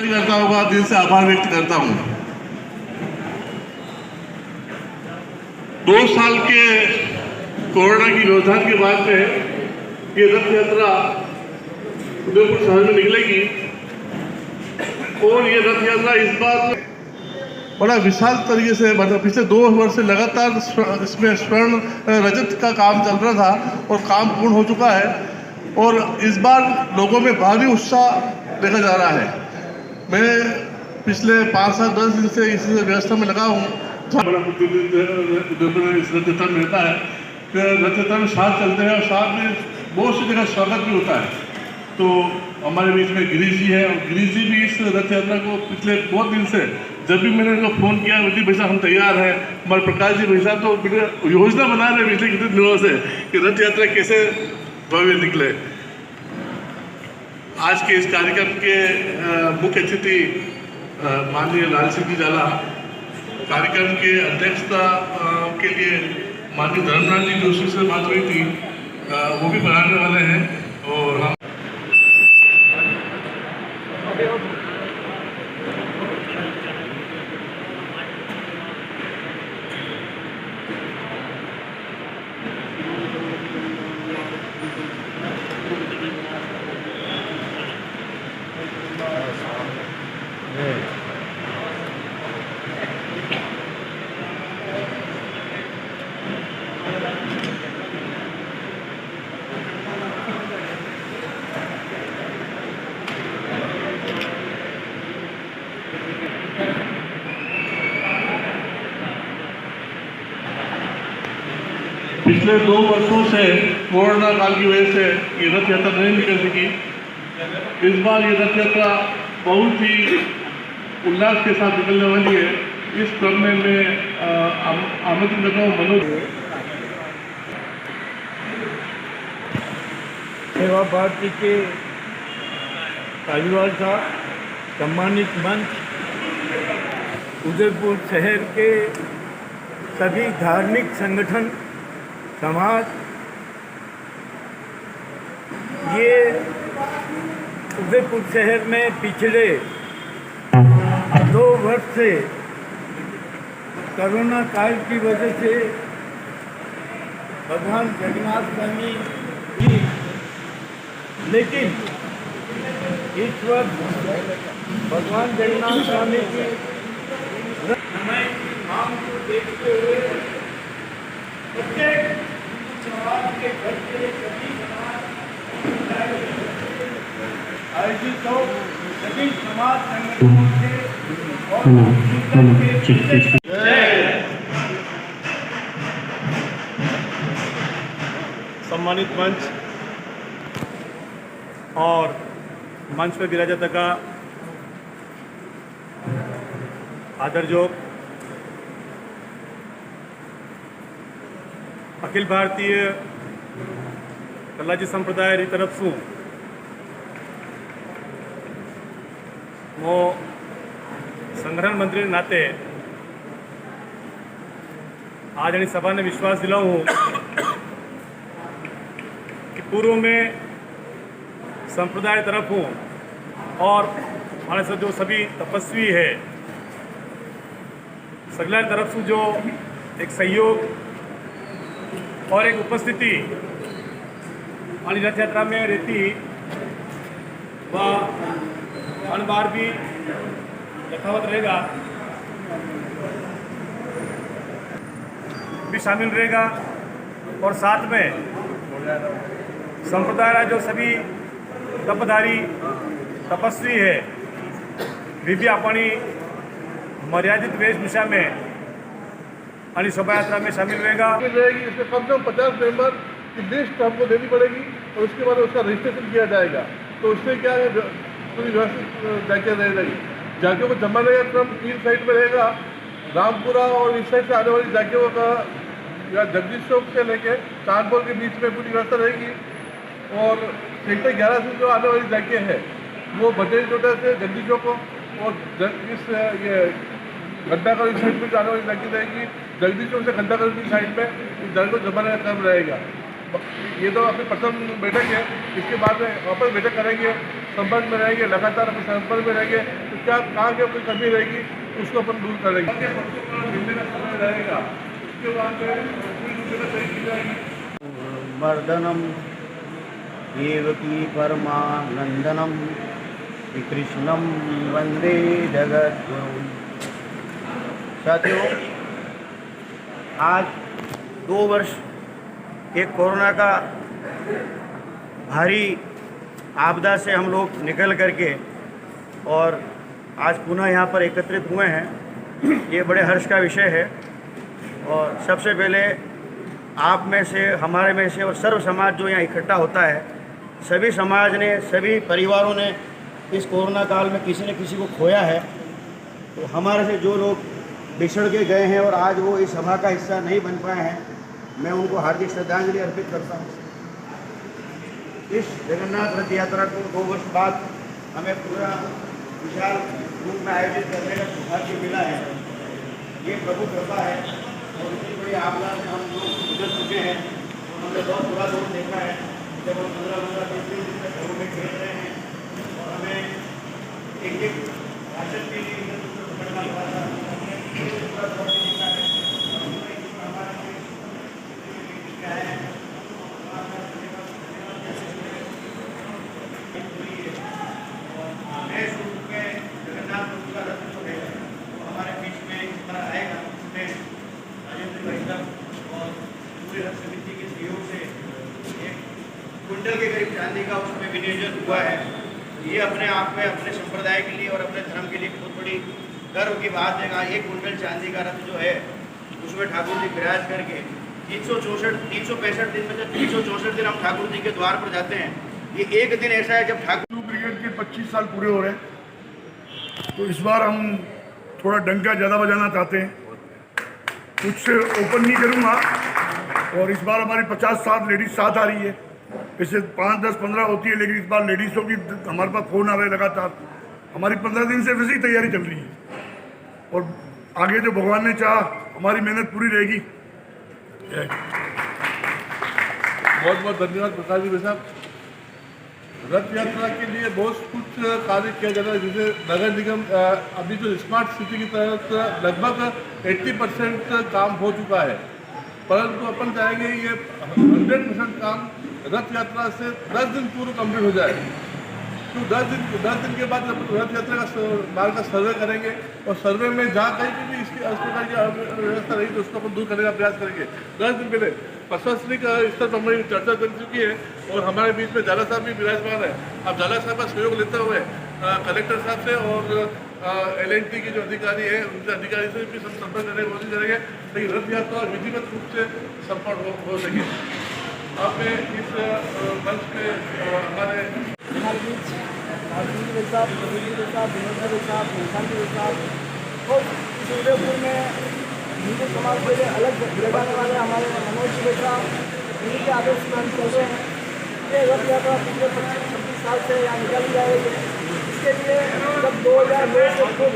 करता होगा, दिल से आभार व्यक्त करता हूं। 2 साल के कोरोना की व्यवधान के बाद में ये रथ यात्रा उदयपुर शहर में निकलेगी और ये रथ यात्रा इस बार बड़ा विशाल तरीके से, मतलब पिछले 2 वर्ष से लगातार इसमें स्वर्ण रजत का काम चल रहा था और काम पूर्ण हो चुका है और इस बार लोगों में भारी उत्साह देखा जा रहा है। मैं पिछले 5 से 10 दिन से इस व्यवस्था में लगा हूँ। बड़ा उदयपुर इस रथ यात्रा में रहता है, रथ यात्रा में साथ चलते हैं और साथ में बहुत सी जगह स्वागत भी होता है। तो हमारे बीच में गिरीश जी है और गिरीश जी भी इस रथ यात्रा को पिछले बहुत दिन से, जब भी मैंने उनको फ़ोन किया बेटी भैया हम तैयार हैं, हमारे प्रकाश जी भैया तो योजना बना रहे पिछले कितने दिनों से कि रथ यात्रा कैसे भव्य निकले। आज के इस कार्यक्रम के मुख्य अतिथि माननीय लाल सिंह जी झाला, कार्यक्रम के अध्यक्षता के लिए माननीय धर्मराज जी जोशी से बात हुई थी, वो भी बढ़ाने वाले हैं और हम पिछले 2 वर्षों से कोरोना काल की वजह से ये रथ यात्रा नहीं निकल सकी। इस बार ये रथ यात्रा बहुत ही उल्लास के साथ निकलने वाली है। इस क्रम में मैं आमंत्रित करता हूँ मनोज। सेवा भारती के कालीवाल साहब, सम्मानित मंच, उदयपुर शहर के सभी धार्मिक संगठन, समाज, ये उदयपुर शहर में पिछले 2 वर्ष से कोरोना काल की वजह से भगवान जगन्नाथ स्वामी की, लेकिन इस वर्ष भगवान जगन्नाथ स्वामी की मांग को देखते हुए प्रत्येक समाज के घर से सभी समाज आयोजित हो, सभी समाज संगठनों से सम्मानित मंच और मंच पर विराजता का आदरयोग अखिल भारतीय कलाजी संप्रदाय री तरफ से मो संग्रहण मंत्री नाते आज यानी सभा ने विश्वास दिलाऊं कि पूर्व में संप्रदाय तरफ हूँ और हमारे साथ जो सभी तपस्वी है सगला तरफ से जो एक सहयोग और एक उपस्थिति हमारी रथ यात्रा में रहती वह हर बार भी यथावत रहेगा, भी शामिल रहेगा और साथ में संप्रदाय जो सभी तपधारी तपस्वी है वे भी अपनी मर्यादित वेशभूषा में आणि शोभा यात्रा में शामिल रहेगा। इसमें कम से कम 50 मेंबर की लिस्ट हमको देनी पड़ेगी और उसके बाद उसका रजिस्ट्रेशन किया जाएगा। तो उससे क्या है, पूरी व्यवस्थित जाके रहेगी, जाकियों को जमा रहेगा। क्रम 3 साइड में रहेगा, रामपुरा और इस साइड से आने वाली जाकियों का या जगदीश चौक से लेके चांदपुर के बीच में पूरी व्यवस्था रहेगी और सेक्टर 11 से जो आने वाली जाकियाँ हैं वो बटेली टोटा से जल्दी चौक और इस ये गड्ढा का इस साइड पे जाने वाली लगी रहेगी, जगदीश चौक से गड्ढा का की साइड पे इस दर को जमाना का काम रहेगा। ये तो अपनी प्रथम बैठक है, इसके बाद में वापस बैठक करेंगे, संपर्क में रहेंगे, लगातार अपने संपर्क में रहेंगे, तो क्या कहाँ की अपनी कमी रहेगी उसको अपन दूर करेंगे। मिलने का समय रहेगा, उसके बाद में मर्दनम देवकी परमानंदनम श्री कृष्णम वंदे जगद्गुरुम। साथियों, आज 2 वर्ष एक कोरोना का भारी आपदा से हम लोग निकल करके और आज पुनः यहाँ पर एकत्रित हुए हैं, ये बड़े हर्ष का विषय है। और सबसे पहले आप में से, हमारे में से और सर्व समाज जो यहाँ इकट्ठा होता है, सभी समाज ने, सभी परिवारों ने इस कोरोना काल में किसी न किसी को खोया है। तो हमारे से जो लोग बिछड़ के गए हैं और आज वो इस सभा का हिस्सा नहीं बन पाए हैं, मैं उनको हार्दिक श्रद्धांजलि अर्पित करता हूँ। इस जगन्नाथ रथ यात्रा को 2 वर्ष बाद हमें पूरा विशाल रूप में आयोजित करने का सौभाग्य मिला है। ये प्रभु कृपा है और इतनी बड़ी आपदा से हम लोग गुजर चुके हैं और हमने बहुत बुरा दौर देखा है जब हम 15-15 दिन तक घरों में खेल रहे हैं और हमें एक राशन के लिए पकड़ना पड़ा था। पूरा दौर देखा है जगन्नाथ प्रभु का रथ जो है वो हमारे बीच में इस बार आएगा। उसमें राजेंद्र भाई साहब और पूरे रथ समिति के सहयोग से 1 क्विंटल के करीब चांदी का उसमें विनियोजन हुआ है। ये अपने आप में अपने संप्रदाय के लिए और अपने धर्म के लिए बहुत बड़ी गर्व की बात है। 1 क्विंटल चांदी का रथ जो है उसमें ठाकुर जी विराज करके 365 दिन में जब 364 दिन हम ठाकुर जी के द्वार पर जाते हैं, ये एक दिन ऐसा है जब ठाकुर ब्रिगेड के 25 साल पूरे हो रहे हैं। तो इस बार हम थोड़ा डंका ज़्यादा बजाना चाहते हैं, कुछ ओपन नहीं करूँगा। और इस बार हमारी 50-60 लेडीज साथ आ रही है, जैसे 5, 10, 15 होती है, लेकिन इस बार लेडीज़ों की हमारे पास फ़ोन आ रहे हैं लगातार। हमारी 15 दिन से वैसे ही तैयारी चल रही है और आगे जो भगवान ने चाहा हमारी मेहनत पूरी रहेगी। बहुत बहुत धन्यवाद प्रकाश जी साहब। रथ यात्रा के लिए बहुत कुछ कार्य किया जा रहा है, जैसे नगर निगम अभी जो स्मार्ट सिटी की तरफ लगभग 80% काम हो चुका है, परंतु अपन चाहेंगे ये 100% काम रथ यात्रा से 10 दिन पूर्व कंप्लीट हो जाए। तो 10 दिन के बाद रथ यात्रा का मार्ग का सर्वे करेंगे और सर्वे में जहाँ कहीं भी इसकी इस प्रकार की व्यवस्था रही तो उसको अपन दूर करने का प्रयास करेंगे। 10 दिन पहले प्रशासनिक स्तर पर हमारी चर्चा कर चुकी है और हमारे बीच में जाला साहब भी विराजमान है। अब जाला साहब का सहयोग लेते हुए कलेक्टर साहब से और LNT के जो अधिकारी है उनसे अधिकारी से भी संपर्क करने की कोशिश करेंगे ताकि रथ यात्रा विधिवत रूप से संपन्न हो सके। आप इस मंच पे हमारे राजनीति साहब, रविंद्र साहब, विनोद साहब, निशांत साहब और इस उदयपुर में हिंदू समाज के लिए अलग लगाने वाले हमारे मनोज जी साहब, उन्हीं के आदेश में हम चल रहे हैं। ये रथ यात्रा पिछले 25-26 साल से यहाँ निकल जा रही है। इसके लिए जब 2002 से खुद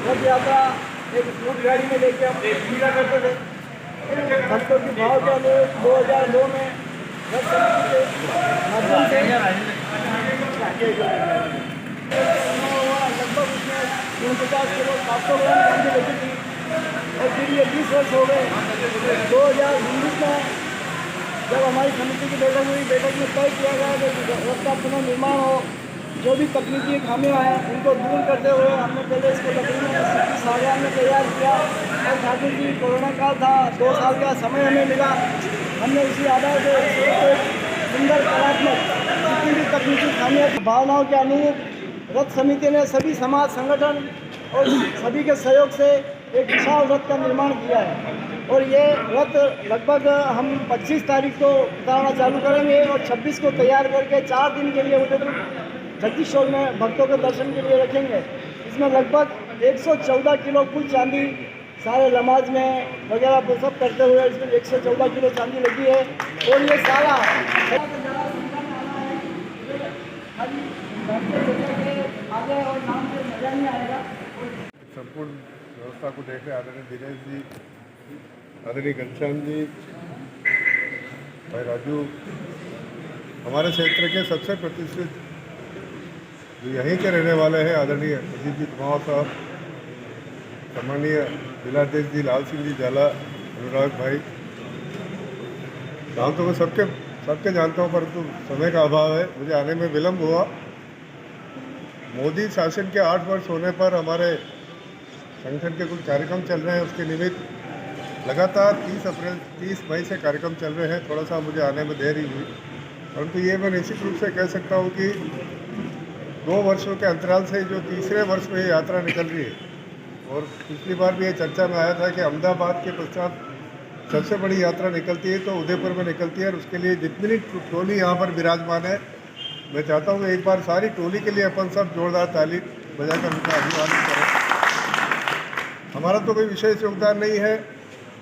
रथ यात्रा एक फूड गाड़ी में लेके हम पूजा करते थे, भक्तों की भाव के अनुरूप 2002 में रथ समिति के माध्यम से लगभग उसमें 49 किलो 700 ग्राम चांदी लगी थी और फिर ये 20 वर्ष हो गए। 2019 में जब हमारी समिति की बैठक हुई, बैठक में तय किया गया कि रथ का पुनर्निर्माण हो, जो भी तकनीकी खामियां हैं उनको दूर करते हुए हमने पहले इसको लकड़ी में सागवान में तैयार किया और ठाकुर जी कोरोना काल था, 2 साल का समय हमें मिला। हमने उसी आधार पर सुंदर कलात्मक जितनी भी तकनीकी खामियां भावनाओं के अनुरूप रथ समिति ने सभी समाज संगठन और सभी के सहयोग से एक विशाल रथ का निर्माण किया है। और ये रथ लगभग हम 25 तारीख को उतारना चालू करेंगे और 26 को तैयार करके 4 दिन के लिए उदयपुर जगदीश चौक में भक्तों के दर्शन के लिए रखेंगे। इसमें लगभग 114 किलो कुल चांदी सारे नमाज में वगैरह वो सब करते हुए इसमें 114 किलो चांदी लगी है। और ये सारा राष्ट्रीय नेता के आगे और नाम से मजा नहीं आएगा। संपूर्ण व्यवस्था को देख रहे आदरणीय दिनेश जी, आदरणीय घनश्याम जी, भाई राजू, हमारे क्षेत्र के सबसे प्रतिष्ठित जो यहीं के रहने वाले हैं आदरणीय अजीत जी कुमार साहब, सम्मानीय जिलाध्यक्ष जी लाल सिंह जी जाला, अनुराग भाई, नाम तो मैं सबके जानता हूँ, परंतु समय का अभाव है, मुझे आने में विलम्ब हुआ। मोदी शासन के 8 वर्ष होने पर हमारे संगठन के कुछ कार्यक्रम चल रहे हैं, उसके निमित्त लगातार 30 मई से कार्यक्रम चल रहे हैं। थोड़ा सा मुझे आने में देरी हुई, परंतु ये मैं निश्चित रूप से कह सकता हूँ कि 2 वर्षों के अंतराल से जो तीसरे वर्ष में ये यात्रा निकल रही है, और पिछली बार भी ये चर्चा में आया था कि अहमदाबाद के पश्चात सबसे बड़ी यात्रा निकलती है तो उदयपुर में निकलती है, और उसके लिए जितनी टोली यहाँ पर विराजमान है, मैं चाहता हूँ एक बार सारी टोली के लिए अपन सब जोरदार ताली बजाकर उनका अभिवादन करें। हमारा तो कोई विशेष योगदान नहीं है,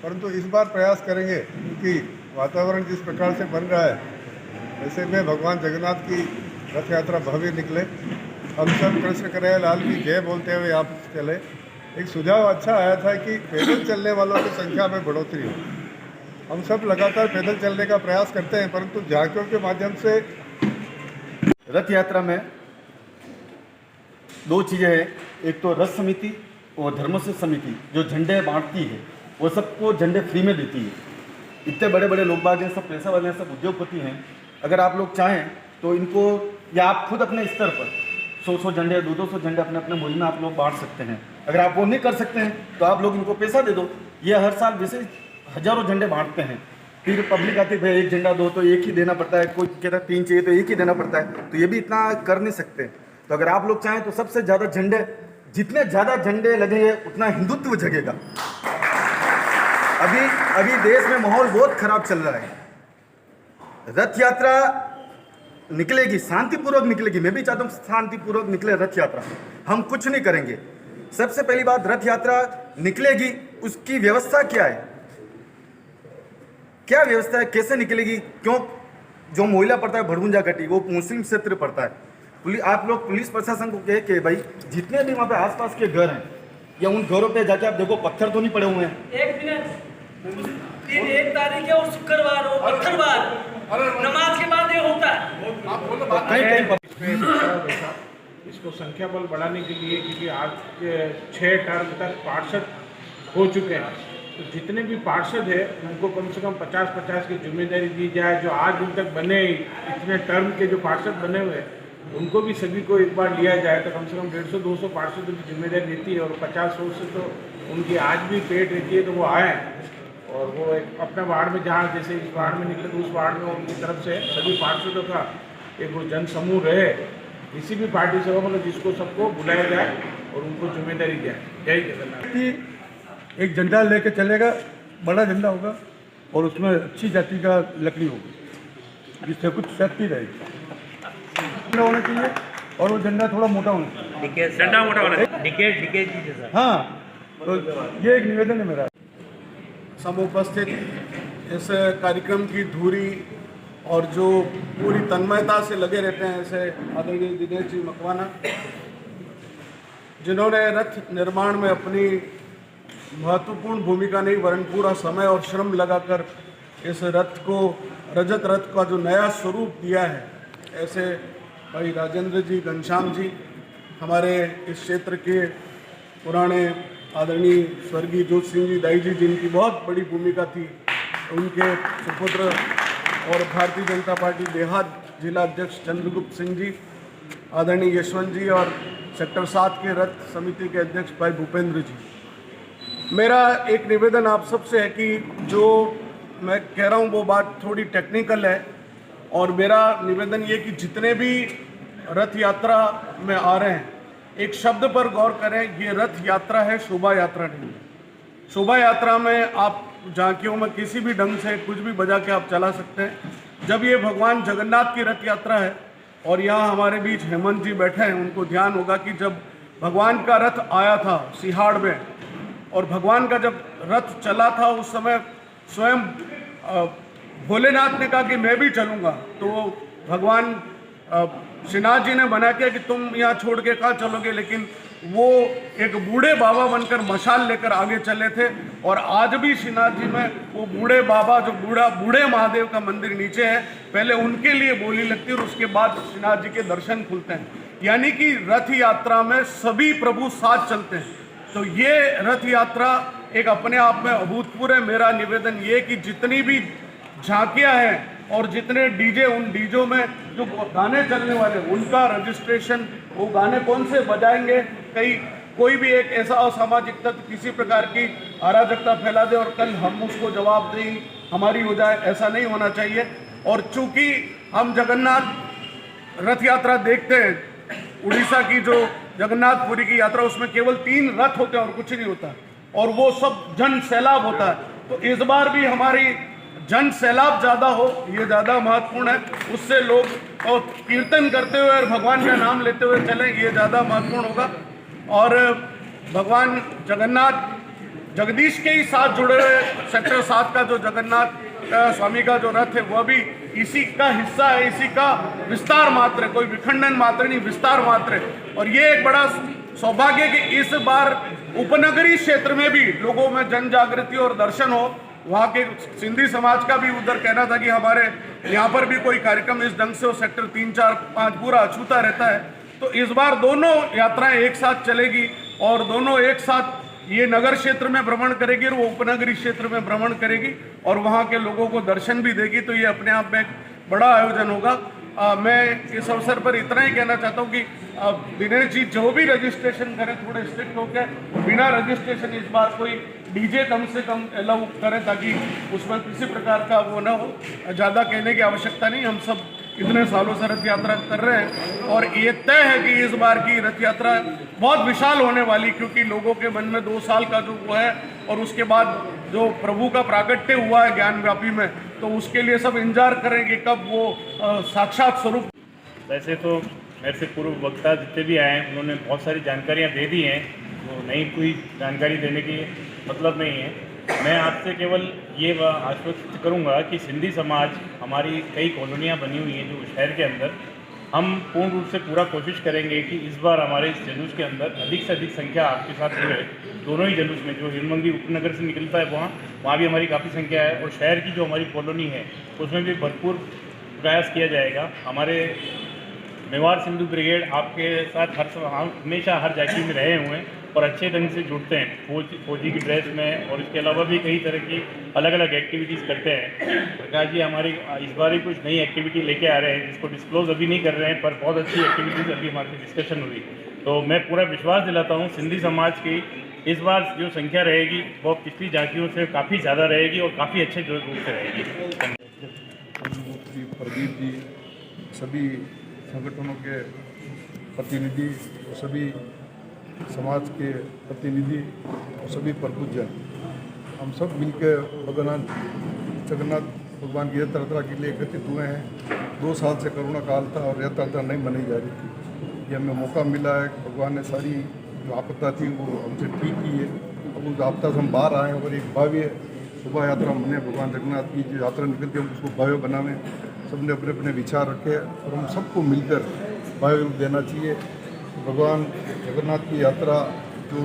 परंतु इस बार प्रयास करेंगे, क्योंकि वातावरण जिस प्रकार से बन रहा है, ऐसे में भगवान जगन्नाथ की रथ यात्रा भव्य निकले। हम सब कृष्ण कन्हैया लाल की जय बोलते हुए यहाँ पर चले। एक सुझाव अच्छा आया था कि पैदल चलने वालों की संख्या में बढ़ोतरी हो। हम सब लगातार पैदल चलने का प्रयास करते हैं, परंतु झांकियों के माध्यम से रथ यात्रा में 2 चीज़ें हैं। एक तो रथ समिति और धर्मस्व समिति जो झंडे बांटती है, वो सबको झंडे फ्री में देती है। इतने बड़े बड़े लोग बाग हैं, सब पैसा वाले हैं, सब उद्योगपति हैं। अगर आप लोग चाहें तो इनको, या आप खुद अपने स्तर पर 100 झंडे 200 झंडे अपने अपने मुल्क में आप लोग बांट सकते हैं। अगर आप वो नहीं कर सकते हैं तो आप लोग इनको पैसा दे दो। ये हर साल वैसे हज़ारों झंडे बांटते हैं, फिर पब्लिक आती है भाई 1 झंडा दो, तो एक ही देना पड़ता है, कोई कहता है 3 चाहिए तो एक ही देना पड़ता है, तो ये भी इतना कर नहीं सकते। तो अगर आप लोग चाहें तो सबसे ज़्यादा झंडे, जितने ज़्यादा झंडे लगेंगे उतना हिंदुत्व जगेगा। अभी देश में माहौल बहुत खराब चल रहा है। रथ यात्रा निकलेगी, शांतिपूर्वक निकलेगी। मैं भी चाहता हूँ शांतिपूर्वक निकले रथ यात्रा। हम कुछ नहीं करेंगे। सबसे पहली बात, रथ यात्रा निकलेगी, उसकी व्यवस्था क्या है, क्या व्यवस्था है, कैसे निकलेगी, क्यों? जो मोहल्ला पड़ता है भड़गुंजा घटी, वो मुस्लिम क्षेत्र पड़ता है। आप लोग पुलिस प्रशासन को कहे कि भाई जितने भी वहाँ पे आसपास के घर हैं, या उन घरों पे जाके आप देखो पत्थर तो नहीं पड़े हुए हैं। 1 मिनट, 1 तारीख है और शुक्रवार और पत्थरवार नमाज के बाद ये होता है। इसको संख्या बल बढ़ाने के लिए, क्योंकि आज के 6 टर्म तक पार्षद हो चुके हैं, तो जितने भी पार्षद हैं उनको कम से कम 50-50 की जिम्मेदारी दी जाए। जो आज दिन तक बने, इतने टर्म के जो पार्षद बने हुए हैं, उनको भी सभी को एक बार लिया जाए तो कम से कम 150-200 पार्षदों की जिम्मेदारी रहती है, और 50-100 से तो उनकी आज भी पेट रहती है, तो वो आए और वो एक अपने वार्ड में, जहाँ जैसे इस वार्ड में निकले तो उस वार्ड में उनकी तरफ से सभी पार्षदों का एक वो जन समूह रहे, किसी भी पार्टी से हो, मतलब जिसको सबको बुलाया जाए और उनको जिम्मेदारी दिया। जय जगन्नाथ। एक झंडा लेके चलेगा, बड़ा झंडा होगा और उसमें अच्छी जाति का लकड़ी होगी, जिससे कुछ शक्ति रहेगी होना चाहिए, और वो झंडा थोड़ा मोटा होना चाहिए। झंडा मोटा होना चाहिए। हाँ, तो ये एक निवेदन है मेरा। समुपस्थित इस कार्यक्रम की धुरी और जो पूरी तन्मयता से लगे रहते हैं, ऐसे आदरणीय दिनेश जी मकवाना, जिन्होंने रथ निर्माण में अपनी महत्वपूर्ण भूमिका नहीं वरन पूरा समय और श्रम लगाकर इस रथ को, रजत रथ का जो नया स्वरूप दिया है, ऐसे भाई राजेंद्र जी, घनश्याम जी, हमारे इस क्षेत्र के पुराने आदरणीय स्वर्गीय जोत सिंह जी दाई जी, जिनकी बहुत बड़ी भूमिका थी, उनके सुपुत्र और भारतीय जनता पार्टी देहात जिला अध्यक्ष चंद्रगुप्त सिंह जी, आदरणीय यशवंत जी, और सेक्टर 7 के रथ समिति के अध्यक्ष भाई भूपेंद्र जी। मेरा एक निवेदन आप सबसे है कि जो मैं कह रहा हूँ वो बात थोड़ी टेक्निकल है, और मेरा निवेदन ये कि जितने भी रथ यात्रा में आ रहे हैं, एक शब्द पर गौर करें, ये रथ यात्रा है, शोभा यात्रा नहीं है। शोभा यात्रा में आप झांकियों में किसी भी ढंग से कुछ भी बजा के आप चला सकते हैं। जब ये भगवान जगन्नाथ की रथ यात्रा है, और यहाँ हमारे बीच हेमंत जी बैठे हैं, उनको ध्यान होगा कि जब भगवान का रथ आया था सिहाड़ में, और भगवान का जब रथ चला था, उस समय स्वयं भोलेनाथ ने कहा कि मैं भी चलूँगा, तो भगवान श्रीनाथ जी ने मना किया कि तुम यहाँ छोड़ के कहाँ चलोगे, लेकिन वो एक बूढ़े बाबा बनकर मशाल लेकर आगे चले थे। और आज भी श्रीनाथ जी में वो बूढ़े बाबा, जो बूढ़े महादेव का मंदिर नीचे है, पहले उनके लिए बोली लगती है और उसके बाद श्रीनाथ जी के दर्शन खुलते हैं। यानी कि रथ यात्रा में सभी प्रभु साथ चलते हैं। तो ये रथ यात्रा एक अपने आप में अभूतपूर्व है। मेरा निवेदन ये कि जितनी भी झांकियां हैं और जितने डीजे, उन डीजों में जो गाने चलने वाले उनका रजिस्ट्रेशन, वो गाने कौन से बजाएंगे, कहीं कोई भी एक ऐसा असामाजिक तत्व किसी प्रकार की अराजकता फैला दे और कल हम उसको जवाबदेही हमारी हो जाए, ऐसा नहीं होना चाहिए। और चूंकि हम जगन्नाथ रथ यात्रा देखते हैं, उड़ीसा की जो जगन्नाथपुरी की यात्रा, उसमें केवल 3 रथ होते हैं और कुछ नहीं होता, और वो सब जन सैलाब होता है। तो इस बार भी हमारी जन सैलाब ज़्यादा हो, ये ज़्यादा महत्वपूर्ण है। उससे लोग और कीर्तन करते हुए और भगवान का नाम लेते हुए चलें, ये ज़्यादा महत्वपूर्ण होगा। और भगवान जगन्नाथ जगदीश के ही साथ जुड़े हुए सेक्टर 7 का जो जगन्नाथ स्वामी का जो रथ है, वह भी इसी का हिस्सा है, इसी का विस्तार मात्र है, कोई विखंडन मात्र नहीं, विस्तार मात्र है। और ये एक बड़ा सौभाग्य कि इस बार उपनगरीय क्षेत्र में भी लोगों में जन जागृति और दर्शन हो। वहाँ के सिंधी समाज का भी उधर कहना था कि हमारे यहाँ पर भी कोई कार्यक्रम इस ढंग से हो, सेक्टर 3, 4, 5 पूरा अछूता रहता है। तो इस बार दोनों यात्राएं एक साथ चलेगी और दोनों एक साथ ये नगर क्षेत्र में भ्रमण करेगी और वो उपनगरीय क्षेत्र में भ्रमण करेगी और वहाँ के लोगों को दर्शन भी देगी। तो ये अपने आप में एक बड़ा आयोजन होगा। मैं इस अवसर पर इतना ही कहना चाहता हूँ कि दिनेश जी जो भी रजिस्ट्रेशन करें थोड़े स्ट्रिक्ट होकर, बिना रजिस्ट्रेशन इस बार कोई डीजे कम से कम अलाउ करें, ताकि उसमें किसी प्रकार का वो ना हो। ज़्यादा कहने की आवश्यकता नहीं, हम सब इतने सालों से रथ यात्रा कर रहे हैं और ये तय है कि इस बार की रथ यात्रा बहुत विशाल होने वाली, क्योंकि लोगों के मन में 2 साल का जो वो है और उसके बाद जो प्रभु का प्राकट्य हुआ है ज्ञानव्यापी में, तो उसके लिए सब इंतजार करें कि कब वो साक्षात स्वरूप। वैसे तो मेरे से पूर्व वक्ता जितने भी आए हैं उन्होंने बहुत सारी जानकारियाँ दे दी हैं, तो नई कोई जानकारी देने की मतलब नहीं है। मैं आपसे केवल ये आश्वस्त करूंगा कि सिंधी समाज, हमारी कई कॉलोनियाँ बनी हुई हैं जो शहर के अंदर, हम पूर्ण रूप से पूरा कोशिश करेंगे कि इस बार हमारे इस जुलूस के अंदर अधिक से अधिक संख्या आपके साथ जुड़े। दोनों ही जुलूस में जो हिरमंगी उपनगर से निकलता है वहाँ भी हमारी काफ़ी संख्या है और शहर की जो हमारी कॉलोनी है उसमें भी भरपूर प्रयास किया जाएगा। हमारे मेवाड़ सिंधु ब्रिगेड आपके साथ हमेशा हर जाति में रहे हुए हैं और अच्छे ढंग से जुड़ते हैं फौजी की ड्रेस में, और इसके अलावा भी कई तरह की अलग अलग एक्टिविटीज़ करते हैं। प्रकाश जी हमारी इस बार ही कुछ नई एक्टिविटी लेके आ रहे हैं जिसको डिस्क्लोज अभी नहीं कर रहे हैं, पर बहुत अच्छी एक्टिविटीज़ अभी हमारी डिस्कशन हुई। तो मैं पूरा विश्वास दिलाता हूँ सिंधी समाज की इस बार जो संख्या रहेगी वो पिछली जातियों से काफ़ी ज़्यादा रहेगी और काफ़ी अच्छे रूप से रहेगी। प्रदीप जी, सभी संगठनों के प्रतिनिधि, सभी समाज के प्रतिनिधि और सभी प्रबुद्धजन, हम सब मिलकर जगन्नाथ भगवान की रथ यात्रा के लिए एकत्रित हुए हैं। 2 साल से कोरोना काल था और रथ यात्रा नहीं मनाई जा रही थी। ये हमें मौका मिला है, भगवान ने सारी जो आपदा थी वो हमसे ठीक की है। अब उस आपदा से हम बाहर आए और एक भव्य शोभा यात्रा हमने भगवान जगन्नाथ की जो यात्रा निकलती है हम उसको भव्य बनावे। सबने अपने अपने विचार रखे और हम सबको मिलकर भव्य रूप देना चाहिए। भगवान जगन्नाथ की यात्रा जो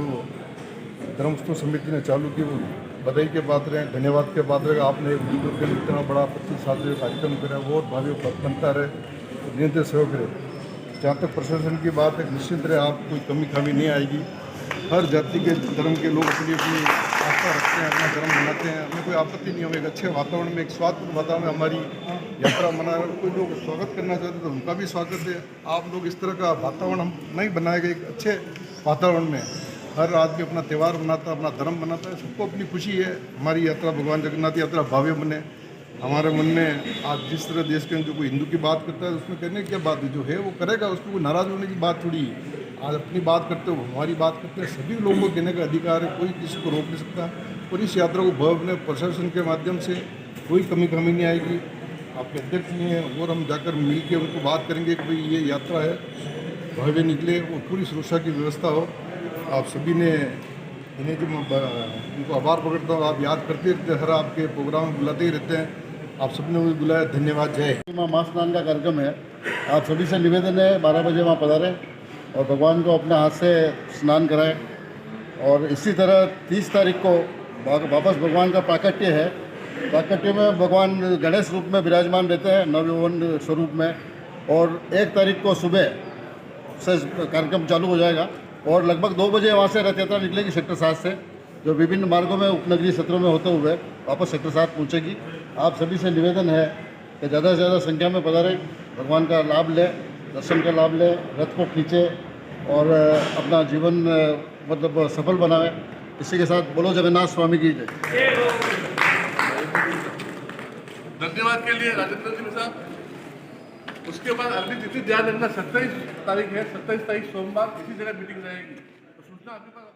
धर्मस्थल समिति ने चालू की वो बधाई के पात्र हैं, धन्यवाद के पात्र है। आपने एक वीडियो के इतना बड़ा 25 साल से कार्यक्रम करा, वो भावी बनता रहे, निरंतर सहयोग रहे। जहाँ तक प्रशासन की बात है, निश्चित रहे आप कोई कमी खामी नहीं आएगी। हर जाति के धर्म के लोग अपनी अपनी आस्था रखते हैं, अपना धर्म मनाते हैं, हमें कोई आपत्ति नहीं। हम एक अच्छे वातावरण में, एक स्वास्थ्य वातावरण में हमारी यात्रा मना रहे। कोई लोग स्वागत करना चाहते तो उनका भी स्वागत है। आप लोग इस तरह का वातावरण हम नहीं बनाएंगे, एक अच्छे वातावरण में हर आदमी अपना त्यौहार मनाता है, अपना धर्म मनाता है, सबको अपनी खुशी है। हमारी यात्रा भगवान जगन्नाथ यात्रा भव्य बने। हमारे मन में आज जिस तरह देश के अंदर कोई हिंदू की बात करता है उसमें कहने की क्या बात है, जो है वो करेगा, उसमें कोई नाराज़ होने की बात थोड़ी है। आज अपनी बात करते हो, हमारी बात करते हैं, सभी लोगों को कहने का अधिकार है, कोई किसी को रोक नहीं सकता। और इस यात्रा को भव्य प्रशासन के माध्यम से कोई कमी नहीं आएगी। आपके अध्यक्ष नहीं है और हम जाकर मिल के उनको बात करेंगे कि भाई ये यात्रा है भव्य निकले, वो पूरी सुरक्षा की व्यवस्था हो। आप सभी ने इन्हें जो उनको आभार प्रकटता हूँ, आप याद करते रहते, हर आपके प्रोग्राम बुलाते ही रहते हैं आप सबने मुझे बुलाया, धन्यवाद। जय माँ महास्नान का कार्यक्रम है। आप सभी से निवेदन है 12 बजे वहाँ पधारें और भगवान को अपने हाथ से स्नान कराएं। और इसी तरह 30 तारीख को वापस भगवान का प्राकट्य है। प्राकट्य में भगवान गणेश रूप में विराजमान रहते हैं, नवयौवन स्वरूप में। और 1 तारीख को सुबह से कार्यक्रम चालू हो जाएगा और लगभग 2 बजे वहाँ से रथ यात्रा निकलेगी सेक्टर 7 से, जो विभिन्न मार्गों में उपनगरीय क्षेत्रों में होते हुए वापस सेक्टर 7 पहुँचेगी। आप सभी से निवेदन है कि ज़्यादा से ज़्यादा संख्या में पधारें, भगवान का लाभ लें, दर्शन का लाभ लें, रथ को खींचे और अपना जीवन मतलब सफल बनावें। इसी के साथ बोलो जगन्नाथ स्वामी की जय। धन्यवाद के लिए राजेंद्र जी साहब। उसके बाद अगली तिथि ध्यान रखना 27 तारीख है, 27 तारीख सोमवार इसी जगह मीटिंग रहेगी। तो सूचना आपके पास